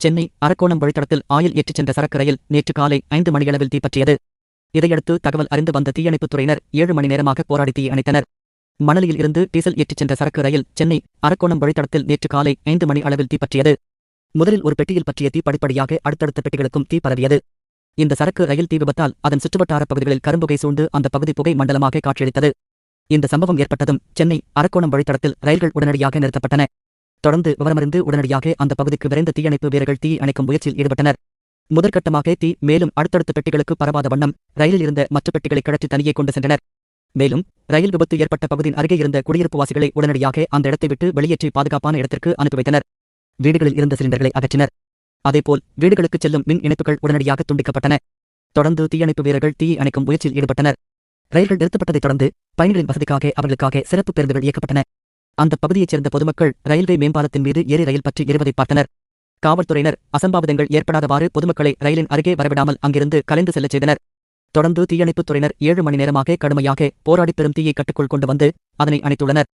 சென்னை அரக்கோணம் வழித்தடத்தில் ஆயில் ஏற்றிச் சென்ற சரக்கு ரயில் நேற்று காலை 5 மணியளவில் தீப்பற்றியது. இதையடுத்து தகவல் அறிந்து வந்த தீயணைப்புத் துறையினர் 7 மணி நேரமாக போராடி தீ அணைத்தனர். மணலியில் இருந்து டீசல் ஏற்றிச் சென்ற சரக்கு ரயில் சென்னை அரக்கோணம் வழித்தடத்தில் நேற்று காலை 5 மணி அளவில் தீப்பற்றியது. முதலில் ஒரு பெட்டியில் பற்றிய தீ படிப்படியாக அடுத்தடுத்த பெட்டிகளுக்கும் தீ பரவியது. இந்த சரக்கு ரயில் தீ விபத்தால் அதன் சுற்றுவட்டார பகுதிகளில் கரும்புகை சூழ்ந்து அந்த பகுதி புகை மண்டலமாக காட்சியளித்தது. இந்த சம்பவம் ஏற்பட்டதும் சென்னை அரக்கோணம் வழித்தடத்தில் ரயில்கள் உடனடியாக நிறுத்தப்பட்டன. தொடர்ந்து விவரமறிந்து உடனடியாக அந்த பகுதிக்கு விரைந்த தீயணைப்பு வீரர்கள் தீ அணைக்கும் முயற்சியில் ஈடுபட்டனர். முதற்கட்டமாக தீ மேலும் அடுத்தடுத்த பெட்டிகளுக்கு பரவாத வண்ணம் ரயிலில் இருந்த மற்ற பெட்டிகளை கழற்றி தனியே கொண்டு சென்றனர். மேலும் ரயில் விபத்து ஏற்பட்ட பகுதியின் அருகே இருந்த குடியிருப்புவாசிகளை உடனடியாக அந்த இடத்தை விட்டு வெளியேற்றி பாதுகாப்பான இடத்திற்கு அனுப்பி வைத்தனர். வீடுகளில் இருந்த சிலிண்டர்களை அகற்றினர். அதேபோல் வீடுகளுக்கு செல்லும் மின் இணைப்புகள் உடனடியாக துண்டிக்கப்பட்டன. தொடர்ந்து தீயணைப்பு வீரர்கள் தீ அணைக்கும் முயற்சியில் ஈடுபட்டனர். ரயில்கள் நிறுத்தப்பட்டதைத் தொடர்ந்து பயணிகளின் வசதிக்காக அவர்களுக்காக சிறப்பு பேருந்துகள் இயக்கப்பட்டன. அந்த பகுதியைச் சேர்ந்த பொதுமக்கள் ரயில்வே மேம்பாலத்தின் மீது ஏறி ரயில் பற்றி எரிவதை பார்த்தனர். காவல்துறையினர் அசம்பாவிதங்கள் ஏற்படாதவாறு பொதுமக்களை ரயிலின் அருகே வரவிடாமல் அங்கிருந்து கலைந்து செல்லச் செய்தனர். தொடர்ந்து தீயணைப்புத் துறையினர் 7 மணி நேரமாக கடுமையாக போராடி பெரும் தீயை கட்டுக்குள் கொண்டு வந்து அதனை அணைத்துள்ளனர்.